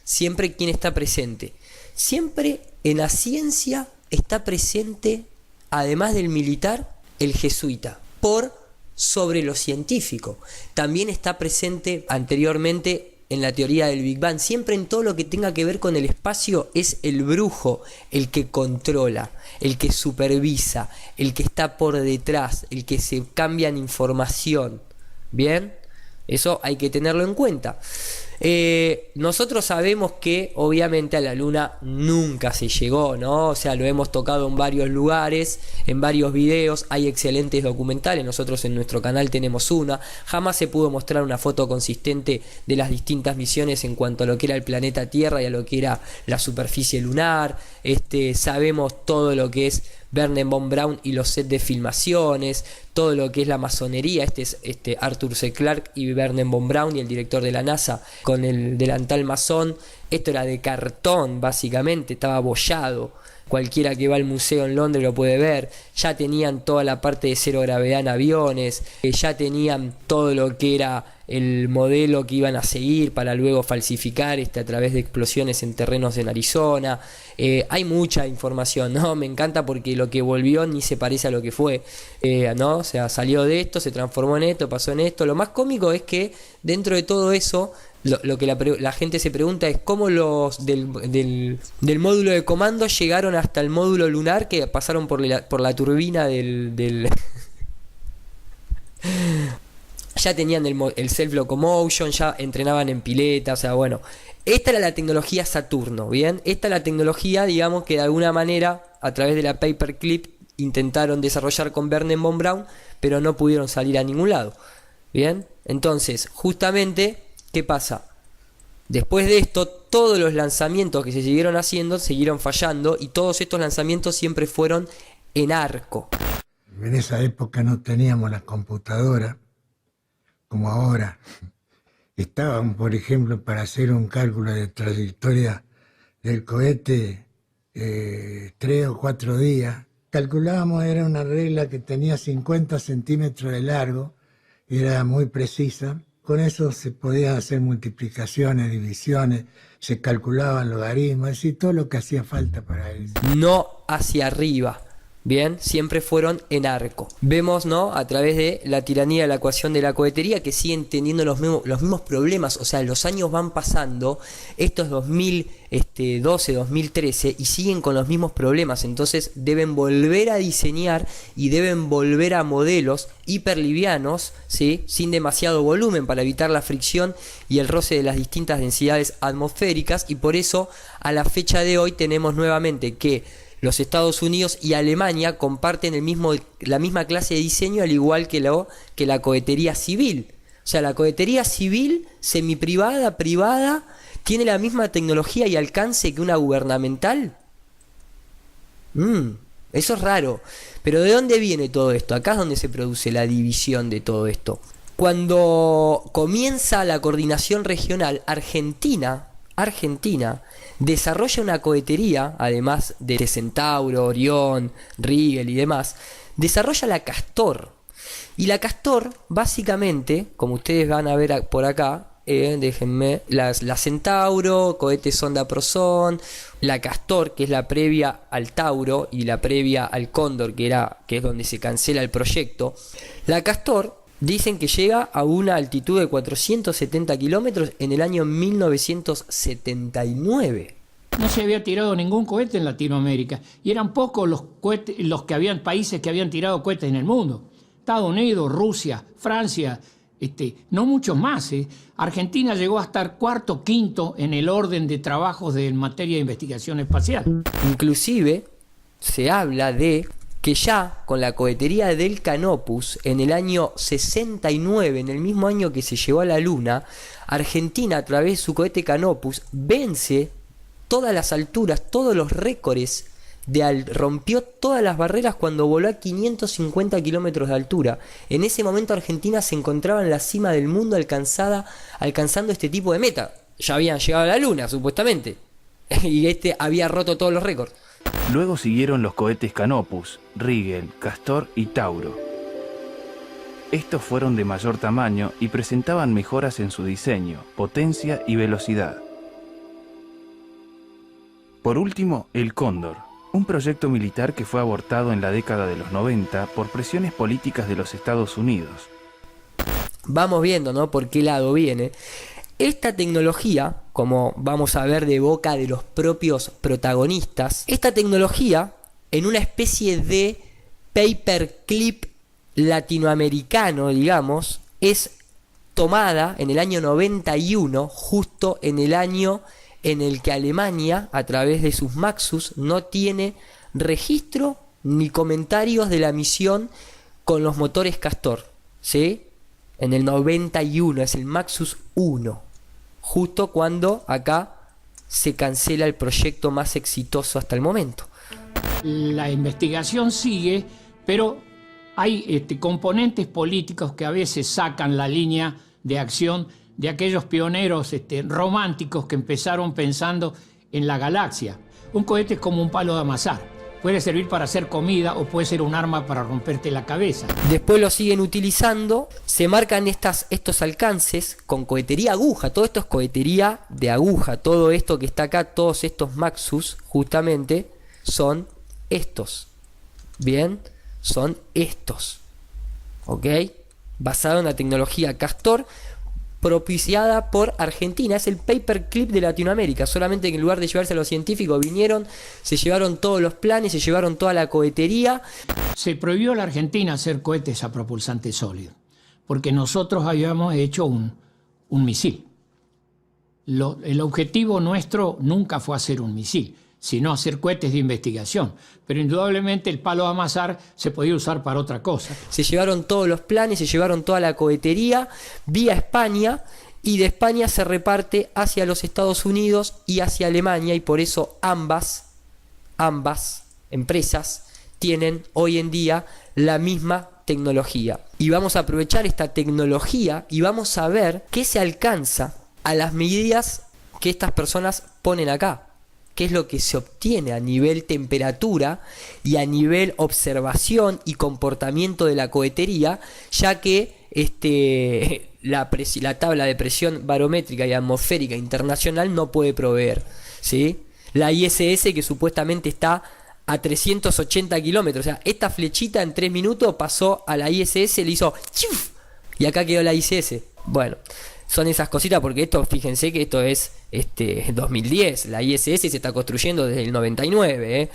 siempre ¿quién está presente? Siempre en la ciencia está presente, además del militar, el jesuita, por sobre lo científico. También está presente anteriormente en la teoría del Big Bang. Siempre en todo lo que tenga que ver con el espacio es el brujo el que controla, el que supervisa, el que está por detrás, el que se cambia en información. ¿Bien? Eso hay que tenerlo en cuenta. Nosotros sabemos que obviamente a la luna nunca se llegó, ¿no? O sea, lo hemos tocado en varios lugares, en varios videos, hay excelentes documentales, nosotros en nuestro canal tenemos una. Jamás se pudo mostrar una foto consistente de las distintas misiones en cuanto a lo que era el planeta Tierra y a lo que era la superficie lunar. Sabemos todo lo que es Wernher von Braun y los sets de filmaciones, todo lo que es la masonería. Es Arthur C. Clarke y Wernher von Braun y el director de la NASA con el delantal masón. Esto era de cartón, básicamente, estaba abollado. Cualquiera que va al museo en Londres lo puede ver. Ya tenían toda la parte de cero gravedad en aviones, ya tenían todo lo que era el modelo que iban a seguir para luego falsificar a través de explosiones en terrenos en Arizona. Hay mucha información, ¿no? Me encanta porque lo que volvió ni se parece a lo que fue, ¿no? O sea, salió de esto, se transformó en esto, pasó en esto. Lo más cómico es que dentro de todo eso, lo que la gente se pregunta es cómo los del módulo de comando llegaron hasta el módulo lunar, que pasaron por la turbina del ya tenían el self-locomotion, ya entrenaban en pileta, o sea, bueno. Esta era la tecnología Saturno, ¿bien? Esta es la tecnología, digamos, que de alguna manera a través de la Paperclip intentaron desarrollar con Wernher von Braun, pero no pudieron salir a ningún lado. Bien, entonces, justamente, ¿qué pasa? Después de esto, todos los lanzamientos que se siguieron haciendo siguieron fallando, y todos estos lanzamientos siempre fueron en arco. En esa época no teníamos la computadora como ahora. Estaban, por ejemplo, para hacer un cálculo de trayectoria del cohete 3 o 4 días. Calculábamos, era una regla que tenía 50 centímetros de largo, era muy precisa. Con eso se podían hacer multiplicaciones, divisiones, se calculaban logaritmos, es decir, todo lo que hacía falta para eso. No hacia arriba. Bien, siempre fueron en arco. Vemos, ¿no?, a través de la tiranía de la ecuación de la cohetería, que siguen teniendo los mismos problemas. O sea, los años van pasando, esto es 2012, 2013, y siguen con los mismos problemas. Entonces deben volver a diseñar y deben volver a modelos hiperlivianos, ¿sí?, sin demasiado volumen, para evitar la fricción y el roce de las distintas densidades atmosféricas. Y por eso, a la fecha de hoy, tenemos nuevamente que los Estados Unidos y Alemania comparten la misma clase de diseño, al igual que la cohetería civil. O sea, la cohetería civil, semiprivada, privada, tiene la misma tecnología y alcance que una gubernamental. Eso es raro. Pero ¿de dónde viene todo esto? Acá es donde se produce la división de todo esto. Cuando comienza la coordinación regional, Argentina desarrolla una cohetería, además de Centauro, Orión, Rigel y demás, desarrolla la Castor. Y la Castor, básicamente, como ustedes van a ver por acá, déjenme, la Centauro, cohete sonda Proson, la Castor, que es la previa al Tauro y la previa al Cóndor, que es donde se cancela el proyecto. La Castor, dicen que llega a una altitud de 470 kilómetros en el año 1979. No se había tirado ningún cohete en Latinoamérica, y eran pocos los países que habían tirado cohetes en el mundo. Estados Unidos, Rusia, Francia, no muchos más. Argentina llegó a estar cuarto, quinto en el orden de trabajos en materia de investigación espacial. Inclusive se habla de que ya con la cohetería del Canopus, en el año 69, en el mismo año que se llevó a la Luna, Argentina, a través de su cohete Canopus, vence todas las alturas, todos los récords, rompió todas las barreras cuando voló a 550 kilómetros de altura. En ese momento Argentina se encontraba en la cima del mundo, alcanzando este tipo de meta. Ya habían llegado a la Luna, supuestamente, y había roto todos los récords. Luego siguieron los cohetes Canopus, Rigel, Castor y Tauro. Estos fueron de mayor tamaño y presentaban mejoras en su diseño, potencia y velocidad. Por último, el Cóndor, un proyecto militar que fue abortado en la década de los 90 por presiones políticas de los Estados Unidos. Vamos viendo, ¿no?, por qué lado viene. Esta tecnología, como vamos a ver de boca de los propios protagonistas, esta tecnología, en una especie de paperclip latinoamericano, digamos, es tomada en el año 91, justo en el año en el que Alemania, a través de sus Maxus, no tiene registro ni comentarios de la misión con los motores Castor, ¿sí? En el 91, es el Maxus 1. Justo cuando acá se cancela el proyecto más exitoso hasta el momento. La investigación sigue, pero hay componentes políticos que a veces sacan la línea de acción de aquellos pioneros románticos que empezaron pensando en la galaxia. Un cohete es como un palo de amasar. Puede servir para hacer comida o puede ser un arma para romperte la cabeza. Después lo siguen utilizando, se marcan estos alcances con cohetería aguja. Todo esto es cohetería de aguja. Todo esto que está acá, todos estos Maxus, justamente, son estos. Bien, son estos. ¿Ok? Basado en la tecnología Castor, propiciada por Argentina. Es el paperclip de Latinoamérica, solamente que en lugar de llevarse a los científicos, vinieron, se llevaron todos los planes, se llevaron toda la cohetería. Se prohibió a la Argentina hacer cohetes a propulsante sólido, porque nosotros habíamos hecho un misil. El objetivo nuestro nunca fue hacer un misil, sino hacer cohetes de investigación. Pero indudablemente el palo de amasar se podía usar para otra cosa. Se llevaron todos los planes, se llevaron toda la cohetería vía España, y de España se reparte hacia los Estados Unidos y hacia Alemania, y por eso ambas empresas tienen hoy en día la misma tecnología. Y vamos a aprovechar esta tecnología y vamos a ver qué se alcanza a las medidas que estas personas ponen acá. Qué es lo que se obtiene a nivel temperatura y a nivel observación y comportamiento de la cohetería, ya que la tabla de presión barométrica y atmosférica internacional no puede proveer, ¿sí? La ISS, que supuestamente está a 380 kilómetros, o sea, esta flechita en 3 minutos pasó a la ISS, le hizo ¡chuf! Y acá quedó la ISS. Bueno, son esas cositas, porque esto, fíjense que esto es 2010, la ISS se está construyendo desde el 99,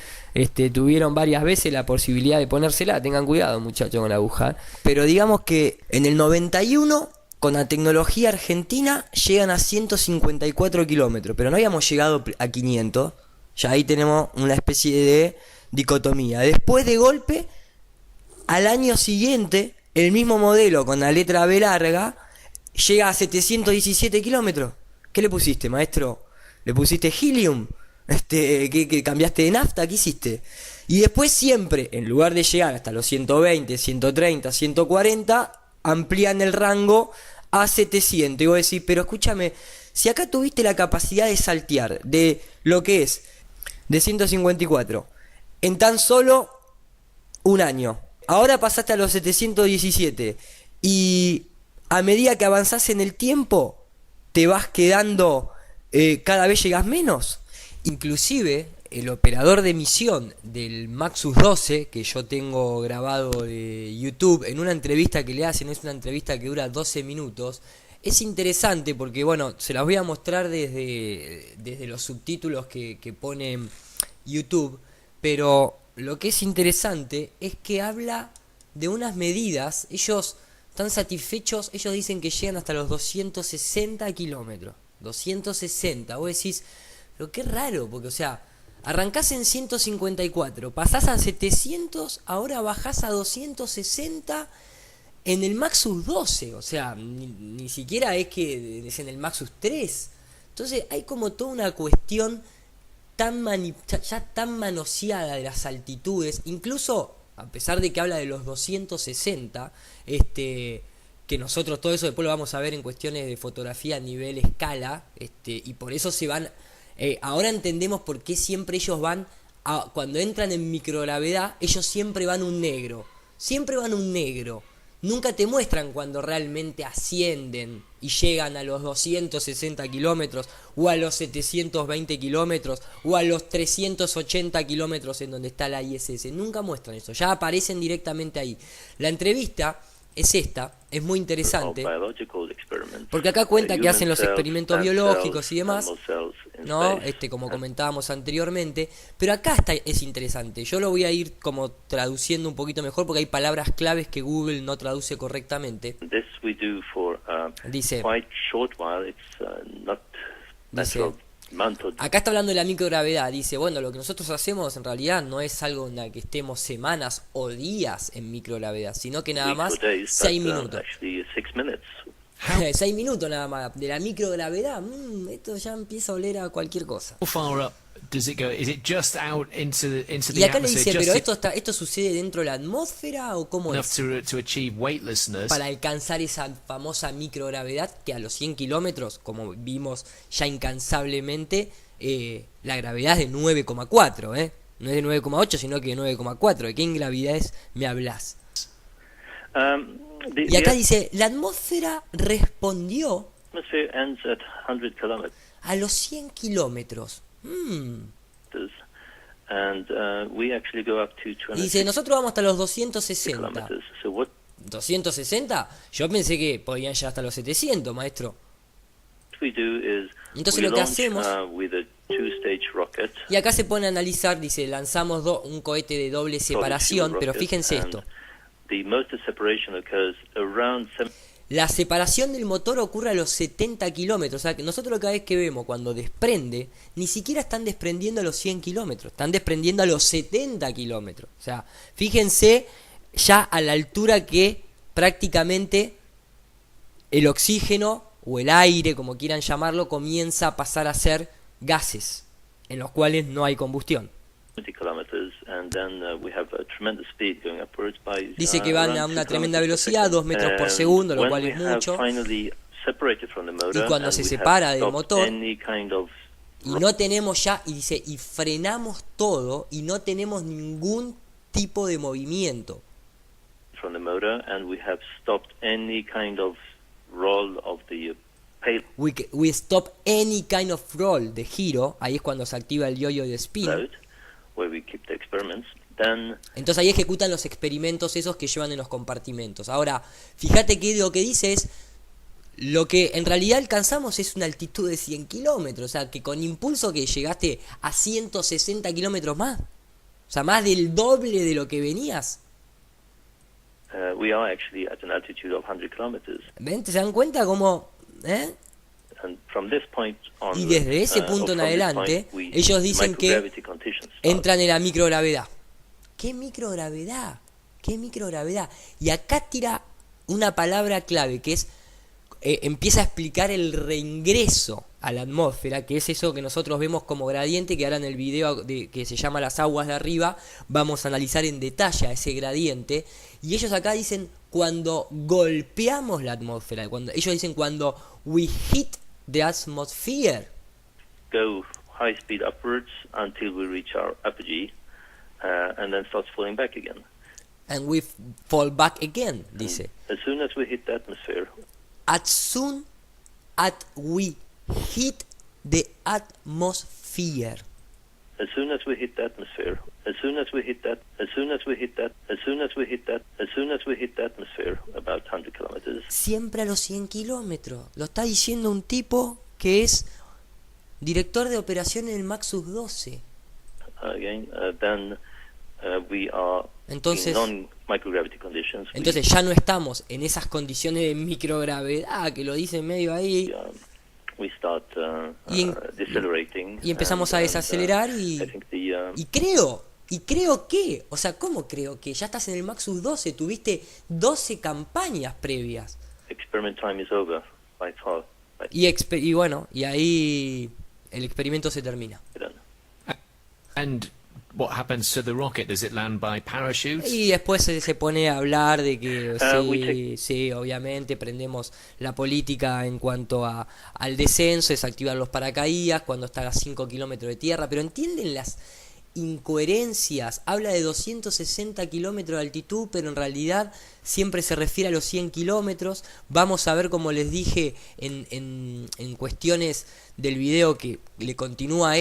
tuvieron varias veces la posibilidad de ponérsela, tengan cuidado muchachos con la aguja, pero digamos que en el 91 con la tecnología argentina llegan a 154 kilómetros, pero no habíamos llegado a 500, ya ahí tenemos una especie de dicotomía. Después de golpe, al año siguiente, el mismo modelo con la letra B larga llega a 717 kilómetros. ¿Qué le pusiste, maestro? ¿Le pusiste helium? ¿Qué cambiaste de nafta? ¿Qué hiciste? Y después siempre, en lugar de llegar hasta los 120, 130, 140, amplían el rango a 700. Y vos decís, pero escúchame, si acá tuviste la capacidad de saltear de lo que es de 154 en tan solo un año, ahora pasaste a los 717 y a medida que avanzás en el tiempo te vas quedando, cada vez llegas menos. Inclusive el operador de misión del Maxus 12, que yo tengo grabado de YouTube, en una entrevista que le hacen, es una entrevista que dura 12 minutos, es interesante porque, bueno, se las voy a mostrar desde los subtítulos que pone YouTube, pero lo que es interesante es que habla de unas medidas. Ellos están satisfechos, ellos dicen que llegan hasta los 260 kilómetros. 260, vos decís, pero qué raro, porque, o sea, arrancás en 154, pasás a 700, ahora bajás a 260 en el Maxus 12, o sea, ni siquiera es que es en el Maxus 3. Entonces hay como toda una cuestión ya tan manoseada de las altitudes, incluso a pesar de que habla de los 260, que nosotros todo eso después lo vamos a ver en cuestiones de fotografía a nivel escala, y por eso se van, ahora entendemos por qué siempre ellos van, cuando entran en microgravedad, ellos siempre van un negro, nunca te muestran cuando realmente ascienden y llegan a los 260 kilómetros, o a los 720 kilómetros, o a los 380 kilómetros en donde está la ISS, nunca muestran eso, ya aparecen directamente ahí. La entrevista es es muy interesante, porque acá cuenta que hacen los experimentos biológicos y demás, ¿no? Como comentábamos anteriormente, pero acá es interesante. Yo lo voy a ir como traduciendo un poquito mejor porque hay palabras claves que Google no traduce correctamente. Dice, acá está hablando de la microgravedad. Dice, bueno, lo que nosotros hacemos en realidad no es algo en la que estemos semanas o días en microgravedad, sino que nada más 6 minutos. 6 minutos nada más de la microgravedad. Esto ya empieza a oler a cualquier cosa. Y acá le dice, pero esto sucede dentro de la atmósfera, o cómo es para alcanzar esa famosa microgravedad, que a los 100 kilómetros, como vimos ya incansablemente, la gravedad es de 9,4, no es de 9,8 sino que de 9,4. ¿De qué ingravidades me hablas? Y acá dice, la atmósfera respondió a los 100 kilómetros. Y dice, nosotros vamos hasta los 260. ¿260? Yo pensé que podían llegar hasta los 700, maestro. Entonces lo que hacemos, y acá se pone a analizar, dice, lanzamos un cohete de doble separación, pero fíjense esto. la separación del motor ocurre a los 70 kilómetros. O sea, que nosotros cada vez que vemos cuando desprende, ni siquiera están desprendiendo a los 100 kilómetros, están desprendiendo a los 70 kilómetros. O sea, fíjense ya a la altura que prácticamente el oxígeno o el aire, como quieran llamarlo, comienza a pasar a ser gases, en los cuales no hay combustión. Dice que van a una tremenda velocidad, 2 metros por segundo, lo cual es mucho. Y cuando se separa del motor, y no tenemos ya, y dice, y frenamos todo, y no tenemos ningún tipo de movimiento. We stop any kind of roll, de giro. Ahí es cuando se activa el yo-yo de spin. Entonces ahí ejecutan los experimentos esos que llevan en los compartimentos. Ahora, fíjate que lo que dice es, lo que en realidad alcanzamos es una altitud de 100 kilómetros. O sea, que con impulso que llegaste a 160 kilómetros más. O sea, más del doble de lo que venías. We are actually at an altitude of 100 kilometers. ¿Ven? ¿Se dan cuenta cómo? And from this point on, y desde ese punto en adelante, ellos dicen que entran en la microgravedad. ¿Qué microgravedad? ¿Qué microgravedad? Y acá tira una palabra clave que es, empieza a explicar el reingreso a la atmósfera, que es eso que nosotros vemos como gradiente, que ahora en el video que se llama Las aguas de arriba vamos a analizar en detalle a ese gradiente. Y ellos acá dicen cuando golpeamos la atmósfera, ellos dicen cuando we hit the atmosphere. Go high speed upwards until we reach our apogee, and then starts falling back again. And we fall back again, dice. As soon as we hit the atmosphere. As soon as we hit the atmosphere. As soon as we hit the atmosphere. As soon as we hit that. As soon as we hit that. As soon as we hit that. As soon as we hit the atmosphere, about 100 kilometers. Siempre a los 100 kilómetros. Lo está diciendo un tipo que es director de operaciones del Maxus 12. Again, then we are entonces, in non-microgravity conditions. Entonces ya no estamos en esas condiciones de microgravedad que lo dice medio ahí. We start, decelerating, y empezamos a desacelerar y creo que, o sea, ¿cómo creo que? Ya estás en el Maxus 12, tuviste 12 campañas previas. Experiment time is over, by far. Y bueno, y ahí el experimento se termina. And what happens to the rocket? Does it land by parachute? Y después se pone a hablar de que sí, obviamente prendemos la política en cuanto al descenso, es activar los paracaídas cuando está a 5 kilómetros de tierra, pero ¿entienden las incoherencias? Habla de 260 kilómetros de altitud, pero en realidad siempre se refiere a los 100 kilómetros. Vamos a ver, como les dije en cuestiones del video que le continúa a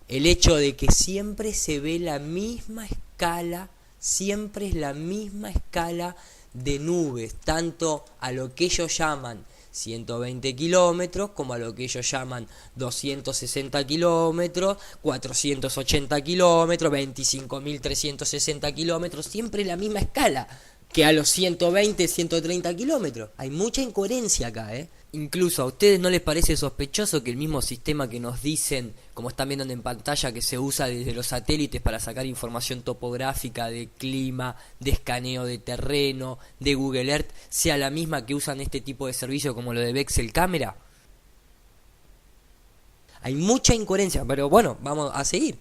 el hecho de que siempre se ve la misma escala, siempre es la misma escala de nubes, tanto a lo que ellos llaman 120 kilómetros, como a lo que ellos llaman 260 kilómetros, 480 kilómetros, 25.360 kilómetros, siempre la misma escala que a los 120, 130 kilómetros. Hay mucha incoherencia acá, Incluso, ¿a ustedes no les parece sospechoso que el mismo sistema que nos dicen, como están viendo en pantalla, que se usa desde los satélites para sacar información topográfica, de clima, de escaneo de terreno, de Google Earth, sea la misma que usan este tipo de servicio como lo de Vexel Cámara? Hay mucha incoherencia, pero bueno, vamos a seguir.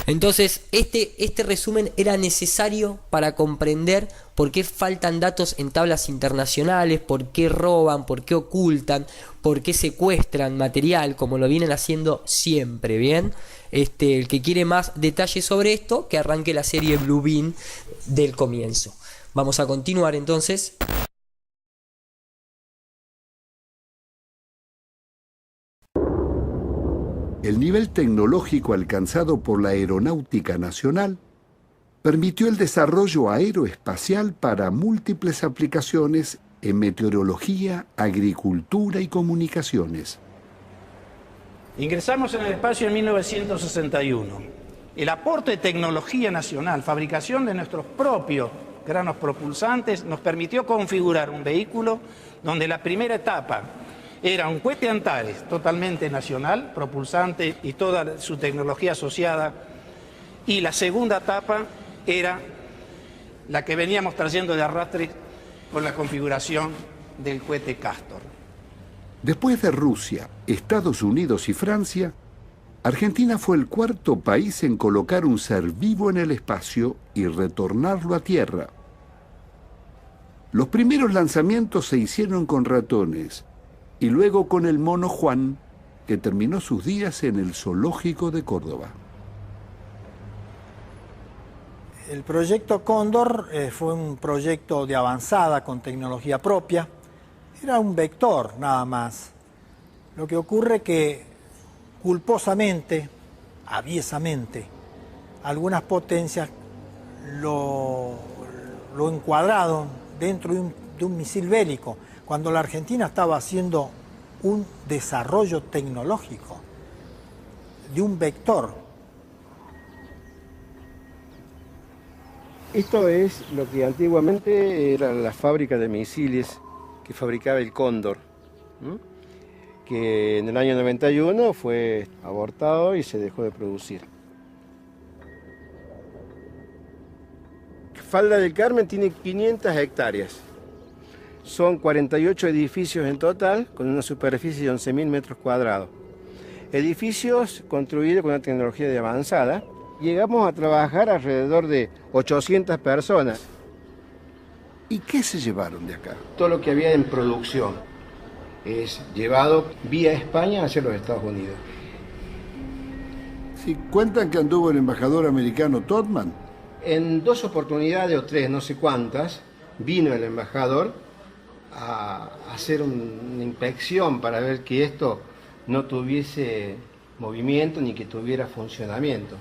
Entonces, este resumen era necesario para comprender por qué faltan datos en tablas internacionales, por qué roban, por qué ocultan, por qué secuestran material, como lo vienen haciendo siempre, ¿bien? El que quiere más detalles sobre esto, que arranque la serie Blue Bean del comienzo. Vamos a continuar entonces. El nivel tecnológico alcanzado por la Aeronáutica Nacional permitió el desarrollo aeroespacial para múltiples aplicaciones en meteorología, agricultura y comunicaciones. Ingresamos en el espacio en 1961. El aporte de tecnología nacional, fabricación de nuestros propios granos propulsantes, nos permitió configurar un vehículo donde la primera etapa era un cohete Antares totalmente nacional, propulsante y toda su tecnología asociada, y la segunda etapa era la que veníamos trayendo de arrastre con la configuración del cohete Castor. Después de Rusia, Estados Unidos y Francia, Argentina fue el cuarto país en colocar un ser vivo en el espacio y retornarlo a Tierra. Los primeros lanzamientos se hicieron con ratones y luego con el mono Juan, que terminó sus días en el zoológico de Córdoba. El proyecto Cóndor fue un proyecto de avanzada con tecnología propia. Era un vector nada más. Lo que ocurre que culposamente, aviesamente, algunas potencias lo encuadraron dentro de un misil bélico, cuando la Argentina estaba haciendo un desarrollo tecnológico de un vector. Esto es lo que antiguamente era la fábrica de misiles que fabricaba el Cóndor, que en el año 91 fue abortado y se dejó de producir. Falda del Carmen tiene 500 hectáreas. Son 48 edificios en total, con una superficie de 11.000 metros cuadrados. Edificios construidos con una tecnología de avanzada. Llegamos a trabajar alrededor de 800 personas. ¿Y qué se llevaron de acá? Todo lo que había en producción es llevado vía España hacia los Estados Unidos. Si cuentan que anduvo el embajador americano Todman. En 2 oportunidades o 3, no sé cuántas, vino el embajador a hacer una inspección para ver que esto no tuviese movimiento ni que tuviera funcionamiento.